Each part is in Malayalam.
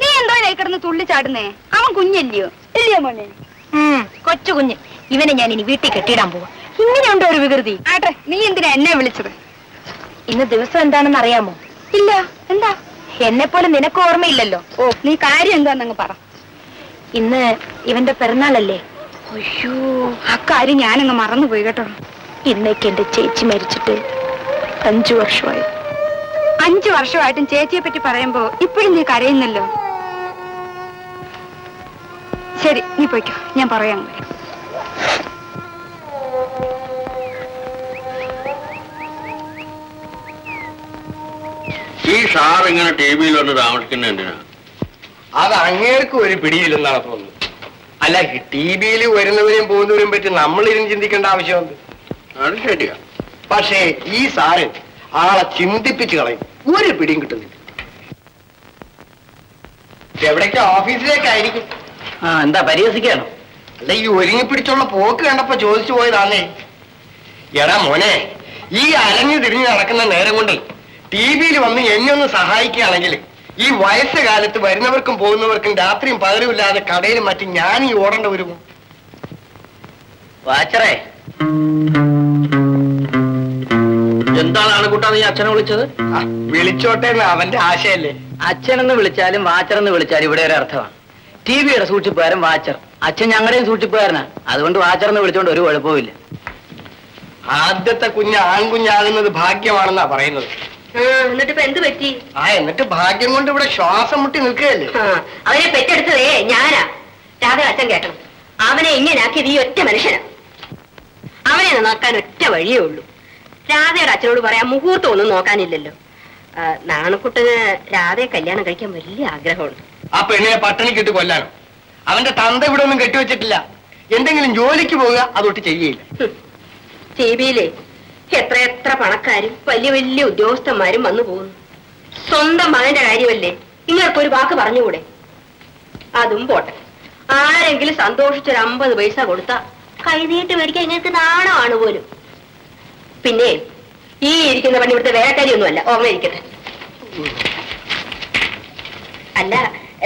നീ എന്തോ കിടന്ന് തുള്ളിച്ചാടുന്നേ? അവൻ കുഞ്ഞല്ലയോ? ഇല്ലയോ മോനെ? കൊച്ചു കുഞ്ഞ്. ഇവനെ ഞാൻ ഇനി വീട്ടിൽ കെട്ടിയിടാൻ പോവാ. ഇങ്ങനെയുണ്ടോ ഒരു വികൃതി? ആട്ടെ, നീ എന്തിനാ എന്നെ വിളിച്ചത്? ഇന്ന് ദിവസം എന്താണെന്ന് അറിയാമോ? ഇല്ല. എന്താ? എന്നെ പോലെ നിനക്ക് ഓർമ്മയില്ലല്ലോ. ഓ, നീ കാര്യം എന്താന്നങ്ങ് പറ. ഇന്ന് ഇവന്റെ പിറന്നാളല്ലേ? അയ്യോ, ആ കാര്യം ഞാനങ്ങ് മറന്നുപോയി കേട്ടോ. ഇന്നേക്ക് എന്റെ ചേച്ചി മരിച്ചിട്ട് 5 വർഷമായി. 5 വർഷമായിട്ടും ചേച്ചിയെ പറ്റി പറയുമ്പോ ഇപ്പോഴും നീ കരയുന്നല്ലോ. ശരി, നീ പോയിക്കോ, ഞാൻ പറയാം. ഈ സാർ ഇങ്ങനെ ടി വിയിൽ വന്ന് താമസിക്കുന്ന എന്തിനാ? അത് അങ്ങേർക്ക് ഒരു പിടിയില്ലെന്നാണ് തോന്നുന്നത്. അല്ല, ടി വിയിൽ വരുന്നവരെയും പോകുന്നവരെയും പറ്റി നമ്മളിരുന്ന് ചിന്തിക്കേണ്ട ആവശ്യമുണ്ട്. അത് ശരിയാ. പക്ഷേ ഈ സാറ് ആളെ ചിന്തിപ്പിച്ച് കളയും. ഒരു പിടിയും കിട്ടുന്നില്ല. എവിടേക്കോ ഓഫീസിലേക്കായിരിക്കും. എന്താ പരിഹസിക്കാണോ? അല്ല, ഈ ഒരുങ്ങി പിടിച്ചുള്ള പോക്ക് കണ്ടപ്പോ ചോദിച്ചു പോയതാന്നേ. എടാ മോനെ, ഈ അലഞ്ഞു തിരിഞ്ഞു നടക്കുന്ന നേരം കൊണ്ട് ടി വിയിൽ വന്ന് എന്നെ ഒന്ന് സഹായിക്കുകയാണെങ്കിൽ ഈ വയസ്സുകാലത്ത് വരുന്നവർക്കും പോകുന്നവർക്കും രാത്രിയും പകലും ഇല്ലാതെ കടയിലും മറ്റും ഞാൻ ഈ ഓടേണ്ട വരുമോ? വാച്ചറേ, എന്താണ് ആണുകൂട്ടാ നീ അച്ഛനെ വിളിച്ചത്? വിളിച്ചോട്ടെ എന്ന് അവന്റെ ആശയല്ലേ. അച്ഛനെന്ന് വിളിച്ചാലും വാച്ചറെന്ന് വിളിച്ചാലും ഇവിടെ ഒരു അർത്ഥമാണ്. ടി വിയുടെ സൂക്ഷിപ്പുകാരൻ വാച്ചർ, അച്ഛൻ ഞങ്ങളുടെയും സൂക്ഷിപ്പുകാരനാ. അതുകൊണ്ട് വാച്ചറെന്ന് വിളിച്ചോണ്ട് ഒരു കുഴപ്പമില്ല. ആദ്യത്തെ കുഞ്ഞ് ആൺകുഞ്ഞാകുന്നത് ഭാഗ്യമാണെന്നാ പറയുന്നത്. എന്നിട്ട് ഇപ്പൊ എന്ത് പറ്റി? എന്നിട്ട് ഭാഗ്യം കൊണ്ട് ഇവിടെ ശ്വാസം മുട്ടി നിൽക്കുകയല്ലേ. അവനെ പെറ്റെടുത്തതേ ഞാനാ. രാധ അച്ഛൻ കേട്ടണം. അവനെ ഇങ്ങനാക്കിയത് ഈ ഒറ്റ മനുഷ്യനാ. അവനെ നോക്കാൻ ഒറ്റ വഴിയേ ഉള്ളൂ. രാധയുടെ അച്ഛനോട് പറയാൻ മുഹൂർത്തം ഒന്നും നോക്കാനില്ലല്ലോ. നാണക്കുട്ടന് രാധയെ കല്യാണം കഴിക്കാൻ വലിയ ആഗ്രഹമുണ്ട്. ആ പെണ്ണിനെ പട്ടിണിക്കിട്ട് കൊല്ലാനോ? അവന്റെ തന്ത ഇവിടെ ഒന്നും കെട്ടിവെച്ചിട്ടില്ല. എന്തെങ്കിലും ജോലിക്ക് പോവുക, അതൊട്ട് ചെയ്യയില്ല. ടിവിയിലെ എത്ര പണക്കാരും വലിയ വലിയ ഉദ്യോഗസ്ഥന്മാരും വന്നു പോകുന്നു. സ്വന്തം മകന്റെ കാര്യമല്ലേ, നിങ്ങൾക്കൊരു വാക്ക് പറഞ്ഞുകൂടെ? അതും പോട്ടെ, ആരെങ്കിലും സന്തോഷിച്ചൊരു 50 പൈസ കൊടുത്താ കൈനീട്ട് മേടിക്കാൻ നിങ്ങൾക്ക് നാണമാണ് പോലും. പിന്നെ ഈ ഇരിക്കുന്ന പണി ഇവിടുത്തെ വേലക്കാരിയൊന്നുമല്ല, ഓർമ്മ ഇരിക്കട്ടെ. അല്ല,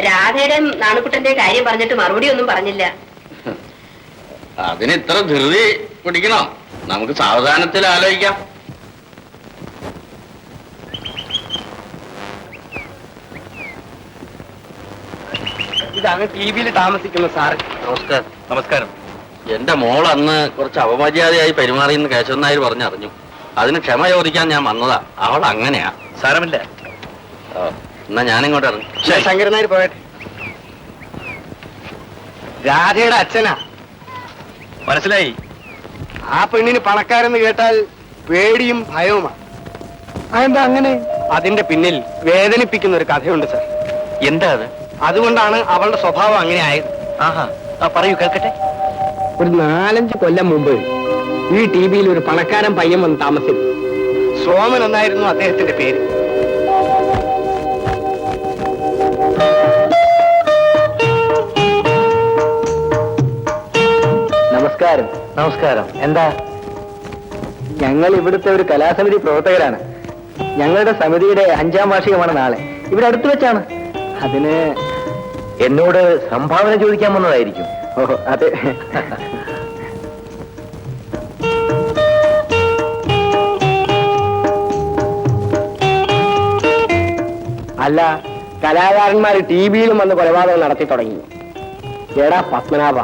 രാധയുടെ നാണുക്കുട്ടന്റെ കാര്യം പറഞ്ഞിട്ട് മറുപടി ഒന്നും പറഞ്ഞില്ല. അതിന് ഇത്ര ധൃതി പിടിക്കണം. നമുക്ക് സാവധാനത്തിൽ ആലോചിക്കാം. ഇതാണ് ടി വിയിൽ താമസിക്കുന്ന സാറ്. നമസ്കാരം. നമസ്കാരം. എന്റെ മോൾ അന്ന് കുറച്ച് അപമര്യാദയായി പെരുമാറിയെന്ന് കേശവൻ നായർ പറഞ്ഞറിഞ്ഞു. അതിന് ക്ഷമ ചോദിക്കാൻ ഞാൻ വന്നതാ. അവൾ അങ്ങനെയാ. സാരമില്ല. എന്നാ ഞാനിങ്ങോട്ട് ഇറങ്ങി. ശങ്കരൻ നായർ പോയട്ടെ. രാധയുടെ അച്ഛനാ. മനസ്സിലായി. ആ പെണ്ണിന് പണക്കാരെന്ന് കേട്ടാൽ പേടിയും ഭയവുമാണ്. അതെന്താ അങ്ങനെ? അതിന്റെ പിന്നിൽ വേദനിപ്പിക്കുന്ന ഒരു കഥയുണ്ട് സാർ. എന്താ അത്? അതുകൊണ്ടാണ് അവളുടെ സ്വഭാവം അങ്ങനെ ആയത്. ആഹാ, പറയൂ, കേൾക്കട്ടെ. ഒരു 4-5 കൊല്ലം മുമ്പ് ഈ ടി വിയിൽ ഒരു പണക്കാരൻ പയ്യൻ വന്ന് താമസിച്ചു. സോമൻ എന്നായിരുന്നു അദ്ദേഹത്തിന്റെ പേര്. നമസ്കാരം. നമസ്കാരം. എന്താ? ഞങ്ങൾ ഇവിടുത്തെ ഒരു കലാസമിതി പ്രവർത്തകരാണ്. ഞങ്ങളുടെ സമിതിയുടെ 5ാം വാർഷികമാണ് നാളെ. ഇവിടെ അടുത്ത് വെച്ചാണ്. അതിന് എന്നോട് സംഭാവന ചോദിക്കാൻ വന്നതായിരിക്കും. ഓഹോ, അതെ. അല്ല, കലാകാരന്മാർ ടി വിയിലും വന്ന് കൊലപാതകം നടത്തി തുടങ്ങി. എടാ പത്മനാഭ,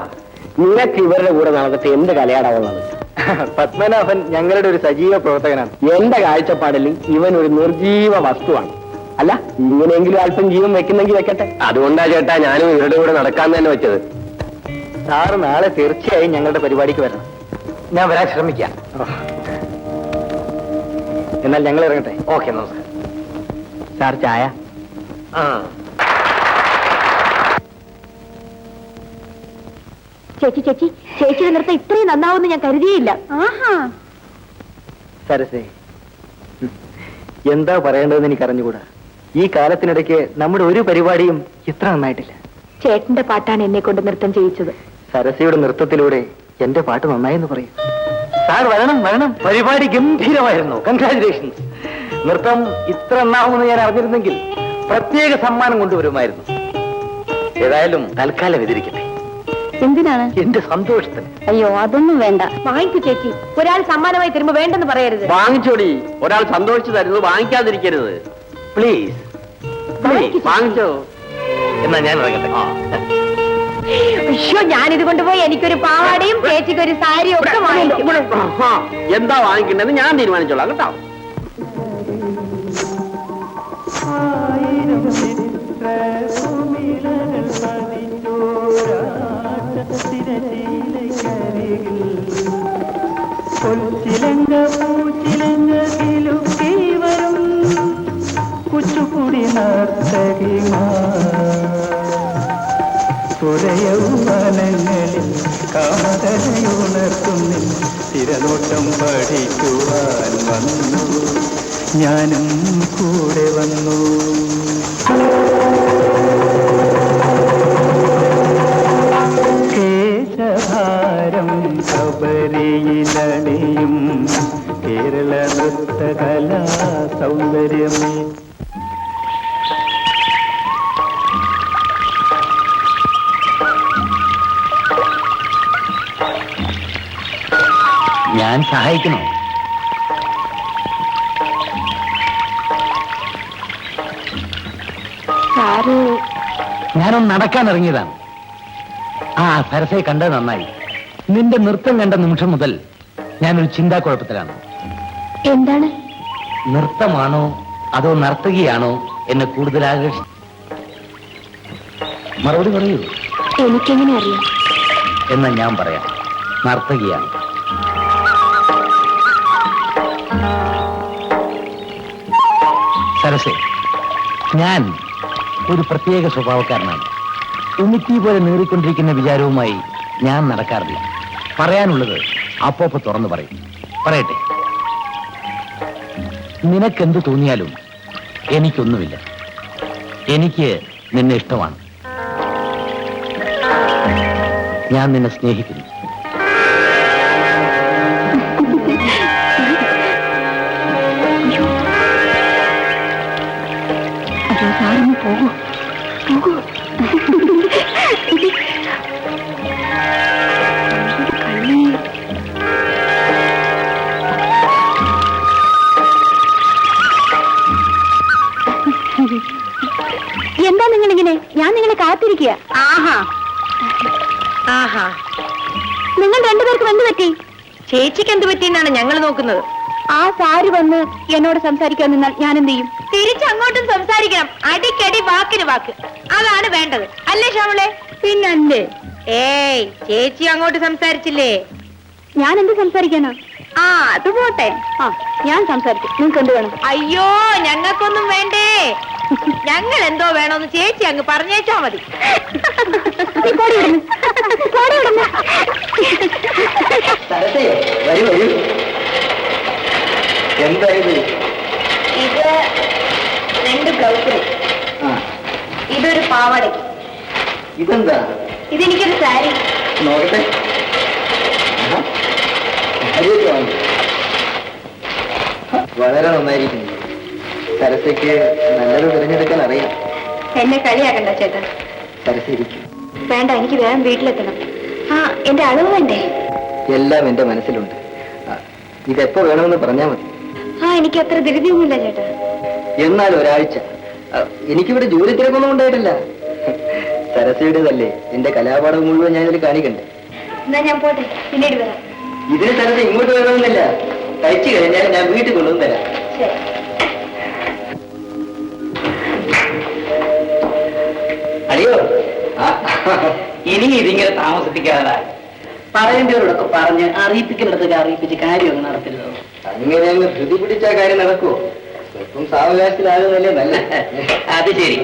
നിനക്ക് ഇവരുടെ കൂടെ നടന്നിട്ട് എന്ത് കലയാടാവുന്നത്? പത്മനാഭൻ ഞങ്ങളുടെ ഒരു സജീവ പ്രവർത്തകനാണ്. എന്റെ കാഴ്ചപ്പാടിൽ ഇവൻ ഒരു നിർജീവ വസ്തുവാണ്. അല്ല, ഇങ്ങനെയെങ്കിലും അല്പം ജീവൻ വെക്കുന്നെങ്കിൽ വെക്കട്ടെ. അതുകൊണ്ടാ ചേട്ടാ ഞാനും ഇവരുടെ കൂടെ നടക്കാൻ തന്നെ വെച്ചത്. സാറ് നാളെ തീർച്ചയായും ഞങ്ങളുടെ പരിപാടിക്ക് വരണം. ഞാൻ വരാൻ ശ്രമിക്കാം. എന്നാൽ ഞങ്ങൾ ഇറങ്ങട്ടെ. ഓക്കെ, നമസ്കാരം. സാർ ചായ? ചേച്ചിയുടെ നൃത്തം ഇത്രയും നന്നാവുമെന്ന് ഞാൻ കരുതിയില്ല. സരസേ, എന്താ പറയേണ്ടതെന്ന് എനിക്ക് അറിഞ്ഞുകൂടാ. ഈ കാലത്തിനിടയ്ക്ക് നമ്മുടെ ഒരു പരിപാടിയും ഇത്ര നന്നായിട്ടില്ല. ചേട്ടന്റെ പാട്ടാണ് എന്നെ കൊണ്ട് നൃത്തം ചെയ്യിച്ചത്. സരസയുടെ നൃത്തത്തിലൂടെ എന്റെ പാട്ട് നന്നായെന്ന് പറയും. സാർ വരണം വരണം, പരിപാടി ഗംഭീരമായിരുന്നു. കൺഗ്രാചുലേഷൻസ്. നൃത്തം ഇത്ര നന്നാവുമെന്ന് ഞാൻ അറിഞ്ഞിരുന്നെങ്കിൽ പ്രത്യേക സമ്മാനം കൊണ്ടുവരുമായിരുന്നു. ഏതായാലും തൽക്കാലം എതിരിക്കട്ടെ. എന്തിനാണ്? എന്റെ സന്തോഷത്തിന്. അയ്യോ അതൊന്നും വേണ്ട. വാങ്ങിക്കൂ ചേച്ചി. ഒരാൾ സമ്മാനമായി തരുമ്പോ വേണ്ടെന്ന് പറയരുത്. വാങ്ങിച്ചോടി. ഒരാൾ സന്തോഷിച്ചു തരുന്നത് വാങ്ങിക്കാതിരിക്കരുത്. പ്ലീസ് വാങ്ങിച്ചോ. എന്നാ ഞാൻ ഇറങ്ങട്ടെ. അയ്യോ ഞാനിത് കൊണ്ടുപോയി എനിക്കൊരു പാവാടയും ചേച്ചിക്ക് ഒരു സാരിയും ഒക്കെ വാങ്ങിക്കും. എന്താ വാങ്ങിക്കണ്ടെന്ന് ഞാൻ തീരുമാനിച്ചോളാം കേട്ടോ. കുച്ചുപുടി നർത്തകിമാനങ്ങളിൽ കാമതയുണർത്തുന്നിൽ തിരനോട്ടം പഠിക്കുവാൻ വന്നു, ഞാനും കൂടെ വന്നു. കേശഭാരം ശബരിയിലണിയും കേരള നൃത്തകലാ സൗന്ദര്യമേ. ഞാൻ സഹായിക്കണോ? ഞാനൊന്ന് നടക്കാൻ ഇറങ്ങിയതാണ്. സരസയെ കണ്ടത് നന്നായി. നിന്റെ നൃത്തം കണ്ട നിമിഷം മുതൽ ഞാനൊരു ചിന്താക്കുഴപ്പത്തിലാണ്. എന്താണ്? നൃത്തമാണോ അതോ നർത്തകിയാണോ എന്നെ കൂടുതൽ ആകർഷി? മറുപടി പറയൂ. എനിക്കെങ്ങനെ അറിയാം? എന്നാ ഞാൻ പറയാം, നർത്തകിയാണ്. സരസേ, ഞാൻ ഒരു പ്രത്യേക സ്വഭാവക്കാരനാണ്. ഉമിത്തി പോലെ നീറിക്കൊണ്ടിരിക്കുന്ന വിചാരവുമായി ഞാൻ നടക്കാറില്ല. പറയാനുള്ളത് അപ്പോപ്പൊ തുറന്നു പറയും. പറയട്ടെ, നിനക്കെന്ത് തോന്നിയാലും എനിക്കൊന്നുമില്ല. എനിക്ക് നിന്നെ ഇഷ്ടമാണ്. ഞാൻ നിന്നെ സ്നേഹിക്കുന്നു. അയ്യോ സാറിന് പോകൂ പോകൂ. എന്താ നിങ്ങളിങ്ങനെ? ഞാൻ നിങ്ങളെ കാത്തിരിക്കുക. ആഹാ ആഹാ, നിങ്ങൾ രണ്ടുപേർക്കും എന്ത് പറ്റി? ചേച്ചിക്ക് എന്ത് പറ്റിയെന്നാണ് ഞങ്ങൾ നോക്കുന്നത്. ആ സാരി വന്ന് എന്നോട് സംസാരിക്കാൻ നിന്നാൽ ഞാൻ എന്ത് ചെയ്യും? തിരിച്ചങ്ങോട്ടും സംസാരിക്കണം. അടിക്കടി വാക്കിന് വാക്ക്. അതാണ് വേണ്ടത്, അല്ലേ ശ്യാമളെ? പിന്നല്ലേ. ഏയ്, ചേച്ചി അങ്ങോട്ട് സംസാരിച്ചില്ലേ? ഞാൻ എന്ത് സംസാരിക്കാനാ? അത് പോട്ടെ. ഞാൻ സംസാരിക്കും. നിങ്ങൾക്ക് എന്ത് വേണം? അയ്യോ, ഞങ്ങൾക്കൊന്നും വേണ്ടേ. ഞങ്ങൾ എന്തോ വേണോന്ന് ചേച്ചി അങ്ങ് പറഞ്ഞേച്ചാ മതി. എന്തായത്? ഇത് 2 ബ്ലൗസിന്, ഇതൊരു പാവാടയ്ക്ക്. ഇതെന്താ? ഇതെനിക്കൊരു സാരി. നോക്കട്ടെ. വളരെ നന്നായിരിക്കുന്നു. സരസയ്ക്ക് നല്ലത് തിരഞ്ഞെടുക്കാൻ അറിയാം. എന്നെ കളിയാക്കണ്ട ചേട്ടാ. സരസ ഇരിക്കും. വേണ്ട, എനിക്ക് വേഗം വീട്ടിലെത്തണം. എന്റെ അളവ് വേണ്ടേ? എല്ലാം എന്റെ മനസ്സിലുണ്ട്. ഇതെപ്പോ വേണമെന്ന് പറഞ്ഞാൽ മതി. എനിക്ക് അത്ര ധൃതിയൊന്നുമില്ല ചേട്ടാ. എന്നാൽ ഒരാഴ്ച. എനിക്കിവിടെ ജോലി തിരക്കൊന്നും ഉണ്ടായിട്ടില്ല. സരസയുടേതല്ലേ, എന്റെ കലാപാഠം മുഴുവൻ ഞാനിതിൽ കാണിക്കണ്ടേ. എന്നാ ഞാൻ പോട്ടെ, പിന്നീട് വരാം. ഇതിന് സരസ ഇങ്ങോട്ട് വരണമെന്നില്ല. തയ്ച്ചു കഴിഞ്ഞാൽ ഞാൻ വീട്ടിൽ കൊണ്ടുവന്ന് തരാം. ശരി. അയ്യോ, ഇനി ഇതിങ്ങനെ താമസിപ്പിക്കാതെ പറയേണ്ടവരോടൊക്കെ പറഞ്ഞ് അറിയിപ്പിക്കുന്നിടത്തൊക്കെ അറിയിപ്പിച്ച് കാര്യം അങ്ങ് നടത്തരുതോ? അങ്ങനെ അങ്ങ് ധൃതി പിടിച്ച കാര്യം നടക്കുമോ? സ്വല്പം സാവകാശത്തിലാകുന്നല്ലേ നല്ല. അത് ശരി.